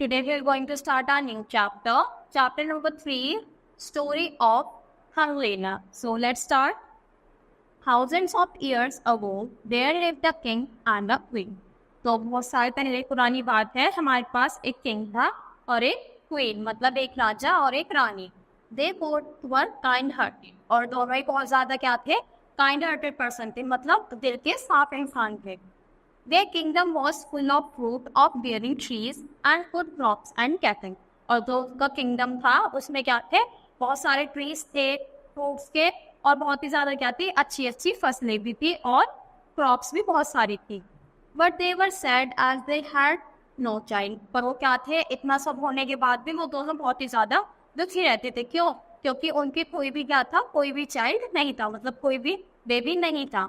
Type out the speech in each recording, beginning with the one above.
Today we are going to start our new chapter, chapter number 3, story of Helena. So let's start. Thousands of years ago, there lived a king and a queen. तो बहुत साल पहले पुरानी बात है, हमारे पास एक king था और एक क्वीन, मतलब एक राजा और एक रानी. They both were kind hearted, और दोनों ही बहुत ज्यादा क्या थे, kind hearted person थे, मतलब दिल के साफ इंसान थे. Their kingdom was full of fruit of bearing trees and good crops and cattle. और जो उनका किंगडम था उसमें क्या थे, बहुत सारे ट्रीज थे, फ्रूट्स के, और बहुत ही ज्यादा क्या थी, अच्छी अच्छी फसलें भी थी और क्रॉप्स भी बहुत सारी थी. But they were sad as they had no child. पर वो क्या थे, इतना सब होने के बाद भी वो दोनों बहुत ही ज्यादा दुखी रहते थे. क्यों? क्योंकि उनके कोई भी क्या था, कोई भी चाइल्ड नहीं था, मतलब कोई भी बेबी नहीं था.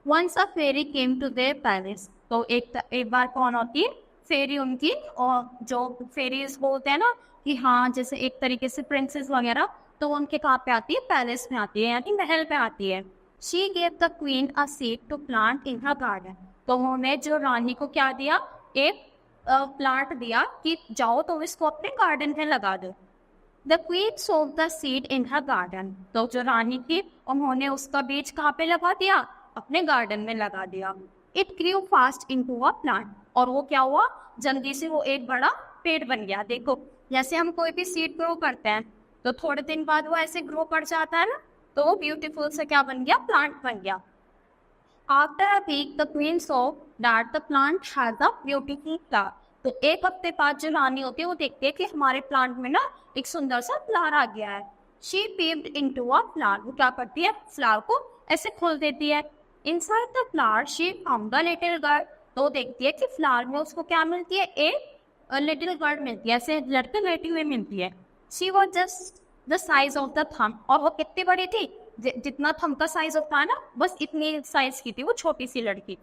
Once a fairy came to their palace. तो एक बार कौन होती है, फेरी उनकी, और जो फेरीज बोलते हैं ना कि हाँ जैसे एक तरीके से प्रिंसेस वगैरह, तो वो उनके कहाँ पे आती है, पैलेस में आती है, यानी महल पे आती है. She gave the queen a seed to plant in her garden. तो उन्होंने जो रानी को क्या दिया, एक प्लांट दिया कि जाओ तुम इसको अपने गार्डन में लगा दो. The queen sowed the seed in her garden. तो जो रानी थी उन्होंने उसका बीज कहाँ पे लगा दिया, अपने गार्डन में लगा दिया. It grew fast into a plant. और वो क्या हुआ, जल्दी से वो एक बड़ा पेड़ बन गया. देखो जैसे हम कोई भी सीड ग्रो करते हैं तो थोड़े दिन बाद वो ऐसे ग्रो कर जाता है ना, तो वो ब्यूटीफुल से क्या बन गया, प्लांट बन गया. After a week, the queen saw that the plant has a beautiful flower. तो एक हफ्ते बाद जो रानी होती है वो देखती है कि हमारे प्लांट में ना एक सुंदर सा फ्लावर आ गया है. She peeped into a flower. वो क्या करती है, फ्लावर को ऐसे खोल देती है. Inside the flower, she found a little girl. तो देखती है कि फ्लावर में उसको क्या मिलती है, एक लिटिल गर्ल मिलती है, ऐसे लड़के लड़की हुई मिलती है. She was just the size of the thumb. और वो कितनी बड़ी थी, जितना थम का साइज होता है ना, बस इतनी साइज की थी वो छोटी सी लड़की.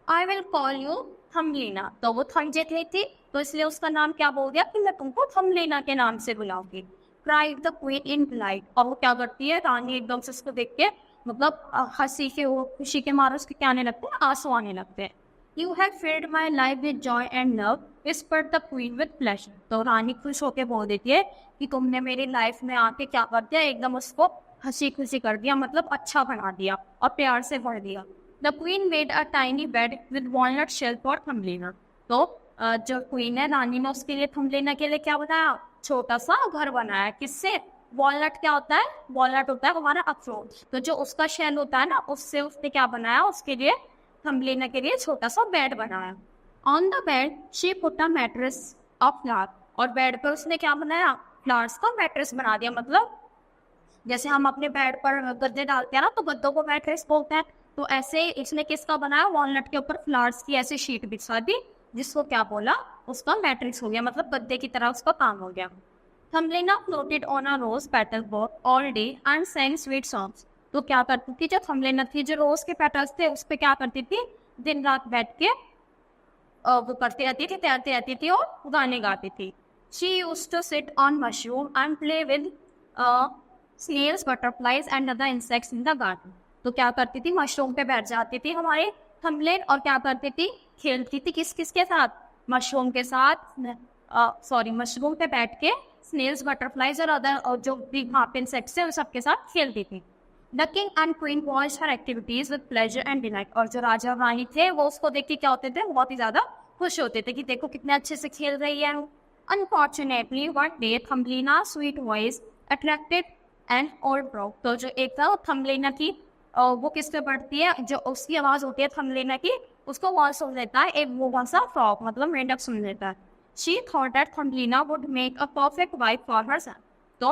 I will call you Thumbelina. तो वो थम जितनी थी तो इसलिए उसका नाम क्या बोल दिया कि मैं तुमको थमलीना के नाम से बुलाऊंगी. Cried the queen in delight. और वो क्या करती है, रानी एकदम से उसको देख के मतलब हंसी के, वो खुशी के मारे उसके क्या आने लगते हैं, आंसू आने लगते हैं. You have filled my life with joy and love, whispered the queen with pleasure. तो रानी खुश होके बोल देती है कि तुमने मेरी लाइफ में आके क्या कर दिया, एकदम उसको हंसी खुशी कर दिया, मतलब अच्छा बना दिया और प्यार से भर दिया. The queen made a tiny bed with walnut shell for Thumbelina. तो जो क्वीन है, रानी ने उसके लिए थम्बलीना के लिए क्या बनाया, छोटा सा घर बनाया. किससे, वॉलनट क्या होता है, वॉलनट होता है हमारा अखरोट, तो जो उसका शेल होता है ना, उससे उसने क्या बनाया, उसके लिए थम्बलीना के लिए छोटा सा बेड बनाया. On the bed she put a mattress of flower. और बेड पर उसने क्या बनाया, फ्लावर्स का मैट्रेस बना दिया. मतलब जैसे हम अपने बेड पर गद्दे डालते हैं ना, तो गद्दों को मैट्रेस बोलते हैं. तो ऐसे इसने किसका बनाया, वॉलनट के ऊपर फ्लावर्स की ऐसी शीट बिछा दी, जिसको क्या बोला, उसका मैट्रिक्स हो गया, मतलब गद्दे की तरह उसका काम हो गया. Thumbelina floated on a rose petal boat all day and sang sweet songs. तो क्या करती थी, जब थम्बलीना थी, जो रोज के पेटल्स थे उस पे क्या करती थी, दिन रात बैठ के वो करती रहती थी, तैरती रहती थी और गाने गाती थी. She used to sit on mushroom and play with snails, butterflies and other insects in the garden. तो क्या करती थी, मशरूम पे बैठ जाती थी हमारे थम्बलिन, और क्या करती थी, खेलती थी किस किस के साथ, मशरूम के साथ, मशरूम पे बैठ के स्नेल्स, बटरफ्लाइज और अदर और जो भी वहाँ पे इंसेक्ट्स है उन सबके साथ खेलती थी. The king and queen watch her activities with pleasure and delight. और जो राजा और रानी थे वो उसको देख के क्या होते थे, बहुत ही ज्यादा खुश होते थे कि देखो कितने अच्छे से खेल रही है. Unfortunately one day Thumbelina sweet voice attracted and old frog. तो जो एक था वो थम्बलीना की, वो किस पे पड़ती है, जो उसकी आवाज होती है थम्बलीना की, उसको वॉल सुन लेता है एक वो सा फ्रॉग, मतलब मेंढक सुन लेता है. She thought that Thumbelina would make a perfect wife for her son. तो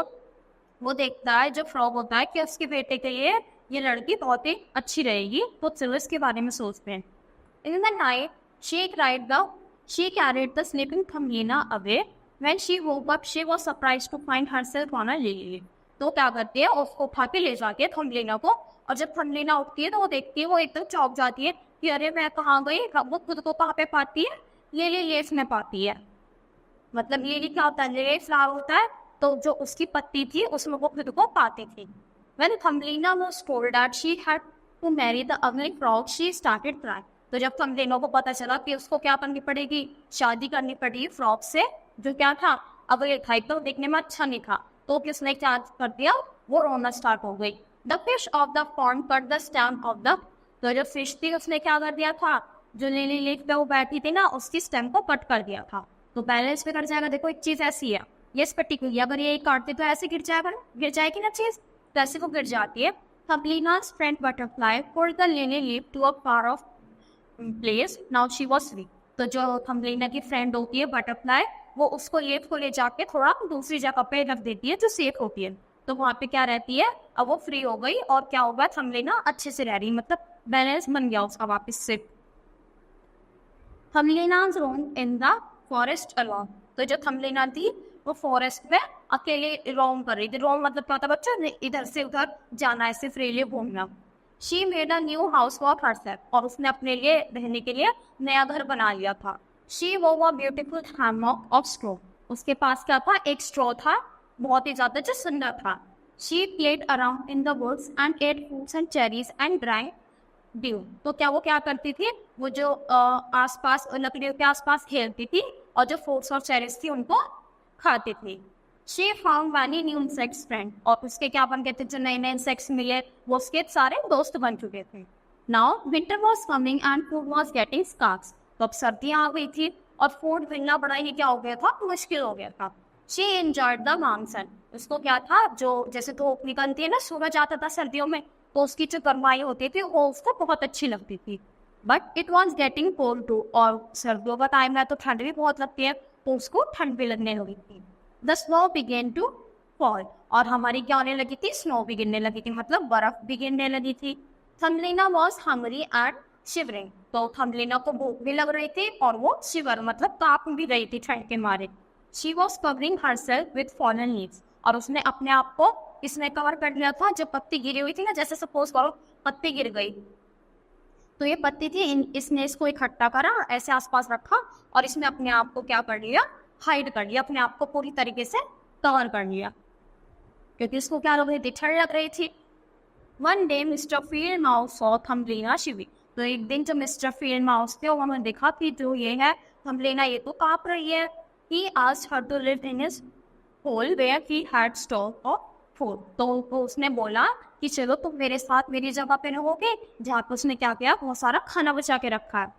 वो देखता है जो फ्रॉग होता है कि उसके बेटे के लिए ये लड़की बहुत ही अच्छी रहेगी, तो चलो इसके बारे में सोचते हैं. In the night, she carried the sleeping Thumbelina away. When she woke up, she was surprised to find herself on a lily leaf. तो क्या करती है, उसको उठा के ले जाके थम्बलीना को, और जब थम्बलीना उठती है तो वो देखती है, वो एकदम चौंक जाती है कि अरे मैं कहाँ गई. वो खुद को कहाँ पे पाती है, लिली लीफ में पाती है. मतलब लिली क्या होता है, लिली फ्लावर होता है, तो जो उसकी पत्ती थी उसमें वो खुद को पाती थी. When Thumbelina was told that she had to marry the ugly frog, she started crying. तो जब थम्बलिना को पता चला कि उसको क्या करनी पड़ेगी, शादी करनी पड़ी फ्रॉग से, जो क्या था अगले था, तो देखने में अच्छा नहीं था, तो किसने क्या कर दिया, वो रोना स्टार्ट हो गई। The fish of the pond cut the stem of the, तो जो फिश थी उसने क्या कर दिया था, जो लिली लीफ पे वो बैठी थी ना, उसकी स्टेम को कट कर दिया था। तो बैलेंस पे कर जाएगा। देखो एक चीज ऐसी है, ये इस पर्टिकुलर अगर ये काटते तो ऐसे गिर जाएगा, गिर जाएगी ना चीज, तो ऐसे वो गिर जाती है। थम्बलिना's friend butterfly pulled the lily leaf to a far off place. Now she was free. तो जो थम्बलिना की फ्रेंड होती है बटरफ्लाई, वो उसको लीफ को ले जाके थोड़ा दूसरी जगह पे रख देती है जो सेफ होती है, तो वहाँ पे क्या रहती है, अब वो फ्री हो गई और क्या होगा, थम्बलिना अच्छे से रह रही, मतलब बैलेंस बन गया उसका वापस से। थम्बलिना's roamed in the forest alone. तो जो थम्बलिना थी वो फॉरेस्ट में अकेले रोम कर रही थी। रोम मतलब क्या होता है बच्चों, इधर से उधर जाना, ऐसे फ्रीली घूमना। She made a new house for herself, और उसने अपने लिए रहने के लिए नया घर बना लिया था। शी वो a beautiful hammock of straw, उसके पास क्या था, एक स्ट्रॉ था, बहुत ही ज्यादा जो सुंदर था। She played around in the woods and ate fruits and cherries and dry dew. तो क्या वो क्या करती थी, वो जो आसपास लकड़ियों के आसपास खेलती थी और जो फ्रूट्स और चेरीज थी उनको खाती थी। She found many new insects friend, और उसके क्या बन गए थे, जो नए नए इंसेक्ट्स मिले वो उसके सारे दोस्त बन चुके थे। Now winter was coming and food was getting scarce, तो अब सर्दियाँ आ गई थी और फूड मिलना बड़ा ही क्या हो गया था, मुश्किल हो गया था। शी एंजॉयड द मॉनसन, उसको क्या था, जो जैसे धूप निकलती है ना, सूरज आता था सर्दियों में, तो उसकी जो गर्माई होती थी वो उसको बहुत अच्छी लगती थी। But it was getting cold too, और सर्दियों का टाइम है तो ठंड भी बहुत लगती है, तो उसको ठंड भी लगने लगी थी। The snow began to fall, और हमारी क्या होने लगी थी, स्नो भी गिरने लगी थी, मतलब बर्फ भी गिरने लगी थी। Thumbelina was hungry and shivering, तो थम्बलिना को भूख भी लग रही थी और वो शिवर मतलब कांप भी रही थी ठंड के मारे। She was covering herself with fallen leaves, और उसने अपने आप को इसने कवर कर लिया था, जो पत्ती गिरी हुई थी ना, जैसे सपोज करो पत्ती गिर गई, तो ये पत्ती थी, इसने इसको इकट्ठा करा, ऐसे आसपास रखा और इसने अपने आप को क्या कर लिया, हाइड कर लिया, अपने आप को पूरी तरीके से कवर कर लिया, क्योंकि इसको क्या लग रही थी, ठंड लग रही थी। One day mister field mouse saw Thumbelina shiver, तो एक दिन जो मिस्टर फील्ड माउस थे उन्होंने देखा कि जो ये है थम्बलिना, ये तो कांप रही है। He asked her to live in his hole where he had store of food, तो उसने बोला कि चलो तुम मेरे साथ मेरी जगह पे रहोगे, जहाँ पे उसने क्या किया, बहुत सारा खाना बचा के रखा है।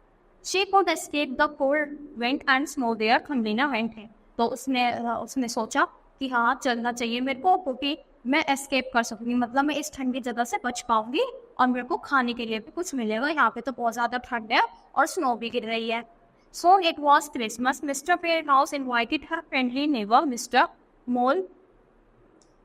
She could escape the cold wind and snow there Thumbelina went है, तो उसने सोचा कि हाँ चलना चाहिए मेरे को, क्योंकि मैं एस्केप कर सकूंगी, मतलब मैं इस ठंडी जगह से बच पाऊंगी और मेरे को खाने के लिए भी कुछ मिलेगा, यहाँ पे तो बहुत ज़्यादा ठंड है और स्नो भी गिर रही है। So it was Christmas, mister field mouse invited her friendly neighbour mister mole.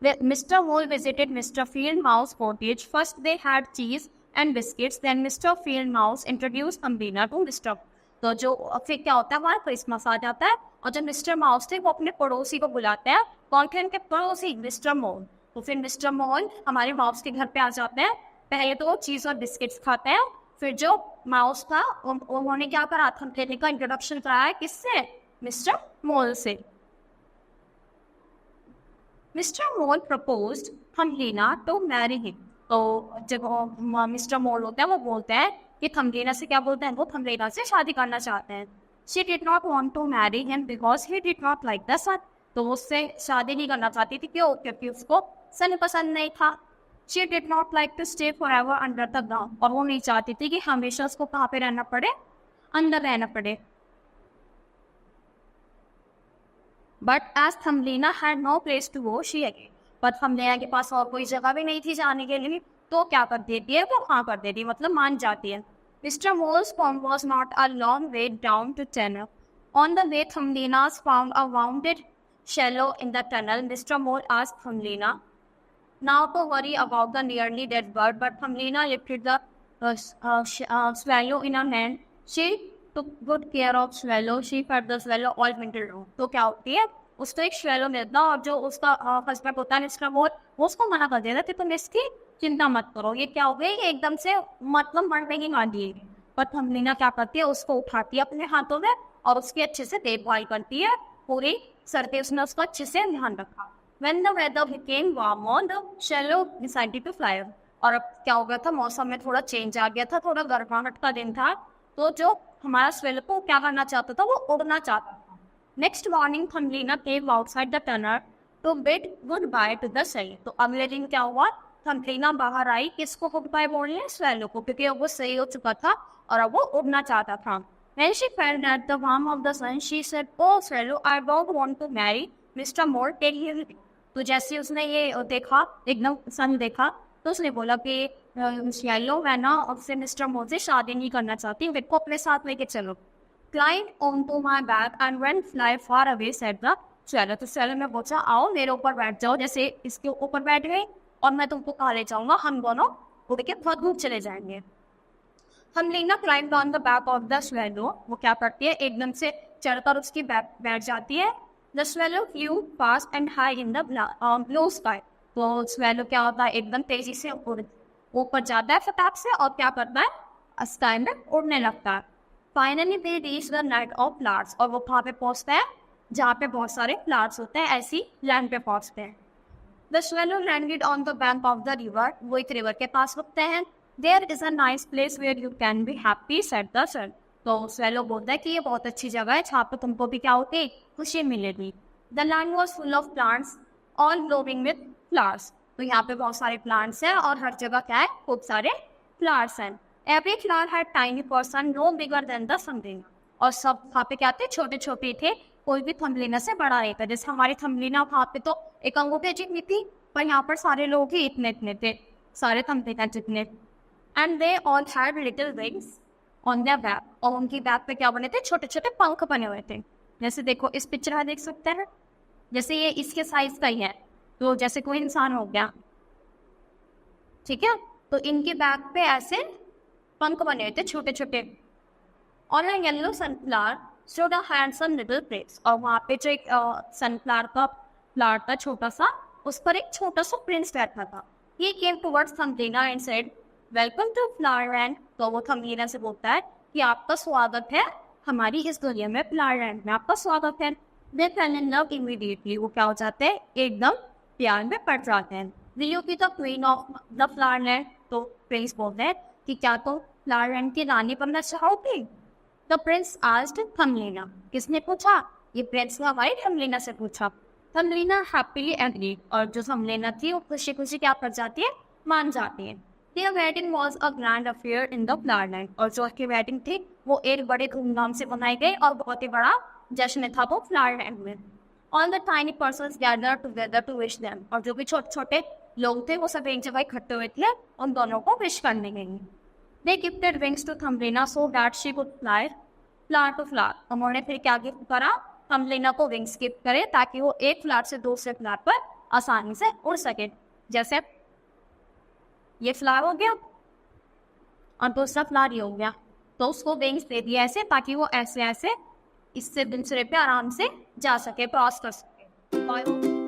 Mr. Mole visited Mr. Field Mouse cottage. First they had cheese and biscuits. Then Mr. Field Mouse introduced Thumbelina to Mr. तो जो फिर क्या होता है, हमारा Christmas आ जाता है और जब मिस्टर माउस थे वो अपने पड़ोसी को बुलाते हैं, कौन थे उनके पड़ोसी, मिस्टर मोल। तो फिर मिस्टर मोल हमारे माउस के घर पे आ जाते हैं, पहले तो वो चीज़ और बिस्किट्स खाते हैं, फिर जो माउस था उन्होंने क्या करा, थम्बलिना का इंट्रोडक्शन कराया किससे, मिस्टर मोल से। Mister Mole proposed Thumbelina to marry him, तो जब मिस्टर मोल होते हैं वो बोलते हैं कि थम्बलिना से क्या बोलते हैं, वो थम्बलिना से शादी करना चाहते हैं। She did not want to marry him because he did not like the sun, तो वो उससे शादी नहीं करना चाहती थी, क्यों, क्योंकि उसको सन पसंद नहीं था। She did not like to stay forever under the ground, और वो नहीं चाहती थी कि हमेशा उसको कहाँ पे रहना पड़े, अंदर रहना पड़े। But as Thumbelina had no place to go she again, पर थम्बलिना के पास और कोई जगह भी नहीं थी जाने के लिए, तो क्या कर देती है, वो हाँ कर देती है, मतलब मान जाती है। Mister Mole's farm was not a long way down to tunnel, on the way थम्बलिना's found a wounded shallow in the tunnel. Mr. Mole asked Thumbelina now to worry about the nearly dead bird, but Thumbelina lifted the swallow in her hand. She took good care of swallow. She fed the swallow all winter long. तो क्या होती है, उसको एक swallow मिलता और जो उसका हस्बैंड होता है मिस्टर मोल, वो उसको मना कर देता कि तुम इसकी चिंता मत करो, ये क्या हो गई, ये एकदम से मतलब मरने की वाली है। पर थम्बलिना क्या करती है, उसको उठाती है अपने हाथों में और उसकी अच्छे से देखभाल करती है, पूरी सर्दी उसने उसका अच्छे से ध्यान रखा। When the weather became warmer, the swallow decided to fly. और अब क्या हो गया था, मौसम में थोड़ा चेंज आ गया था, थोड़ा गर्माहट का दिन था, तो जो हमारा स्वेलो को क्या करना चाहता था, वो उड़ना चाहता था। Next morning Thumbelina came outside the tunnel to bid goodbye to the cell. तो अगले दिन क्या हुआ, थम्बलीना बाहर आई, किसको गुड बाय बोलने, स्वेलो को, क्योंकि वो सही हो चुका था और अब वो उड़ना चाहता था। When she felt at the warmth of the sun, she said, "Oh, Swallow, I don't want to marry Mr. Moore till he..." तो जैसे उसने ये देखा, एकदम सन देखा, तो उसने बोला कि स्वेलो, मैं ना उससे मिस्टर मोर से शादी नहीं करना चाहती, मेरे को अपने साथ लेके चलो। Climb onto my back and went fly far away, said the swallow। तो swallow ने पूछा, आओ मेरे ऊपर बैठ जाओ, जैसे इसके ऊपर बैठ गए, और मैं तुमको कहाँ ले जाऊंगा, हम दोनों उड़ के बहुत दूर चले जाएंगे। Thumbelina climb on the back of the swallow. वो क्या करती है, एकदम से चढ़कर उसकी बैक बैठ जाती है। The swallow flu fast and high in the blue sky. तो स्वेलो क्या होता है, एकदम तेजी से ऊपर जाता है फटाक से, और क्या करता है, स्काई में उड़ने लगता है। Finally they reach the night of flowers. और वो कहाँ पे पहुँचता है, जहाँ पे बहुत सारे फ्लावर्स होते हैं, ऐसी लैंड पे पहुँचते हैं। The swallow landed on the bank of the river. वो एक रिवर के पास रुकते हैं। There is a nice place where you can be happy, said the sun। तो स्वेलो बोलता है कि ये बहुत अच्छी जगह है, जहाँ पे तुमको भी क्या होती, खुशी मिलेगी। The land was full of plants, all glowing with flowers। तो यहाँ पे बहुत सारे प्लांट्स हैं और हर जगह क्या है, खूब सारे फ्लावर्स हैं। Every flower had tiny person, no bigger than the Thumbelina. और सब वहाँ पे क्या थे, छोटे छोटे थे, कोई भी थम्बलीना से बड़ा नहीं था। जैसे हमारी थम्बलीना वहाँ पे तो एक अंगूठे जितनी थी, पर यहाँ पर सारे लोग ही इतने इतने थे, सारे थम्बलीना जितने। And they all had little wings on their back। और उनकी बैक पे क्या बने थे, छोटे छोटे पंख बने हुए थे। जैसे देखो इस पिक्चर में देख सकते हैं, जैसे ये इसके साइज का ही है, तो जैसे कोई इंसान हो गया, ठीक है। तो इनके बैक पे ऐसे पंख बने हुए थे छोटे छोटे। और a yellow sunflower stood a handsome little prince। और वहाँ पे जो एक सनफ्लावर का फ्लावर था छोटा सा, उस पर एक छोटा सा प्रिंस बैठा था। He came towards Thumbelina and said, "Welcome to फ्लावरलैंड।" तो वो थम्बलीना से बोलता है कि आपका स्वागत है हमारी इस दुनिया में, फ्लावरलैंड में आपका स्वागत है। They fell in love immediately। वो क्या हो जाते हैं, एकदम प्यार में पड़ जाते हैं। Will you be the queen of the flowerland? तो प्रिंस बोलते हैं कि क्या तुम फ्लावरलैंड की रानी बनना चाहोगे? The prince asked Thumbelina. किसने पूछा, ये प्रिंस ने हमारी थम्बलीना से पूछा। Thumbelina happily agreed. और जो थम्बलीना थी वो खुशी खुशी क्या कर जाती है, मान जाती है। Their wedding was a grand affair in the flowerland। और जो की वेडिंग थी वो एक बड़े धूमधाम से बनाई गई और बहुत ही बड़ा जश्न था वो फ्लावरलैंड में। All the tiny persons gathered together to wish them। और जो भी छोटे छोटे लोग थे वो सब एक जगह इकट्ठे हुए थे उन दोनों को विश करने के लिए। They gifted wings to Thumbelina so that she could fly flower to flower। उन्होंने फिर क्या गिफ्ट करा, थम्बलीना को विंग्स गिफ्ट करे ताकि वो एक फ्लावर से दूसरे फ्लावर पर आसानी से उड़ सके। जैसे ये फ्लावर हो गया और दूसरा फ्लावर ये हो गया, तो उसको विंग्स दे दिया ऐसे, ताकि वो ऐसे ऐसे इससे दूसरे पे आराम से जा सके, क्रॉस कर सके।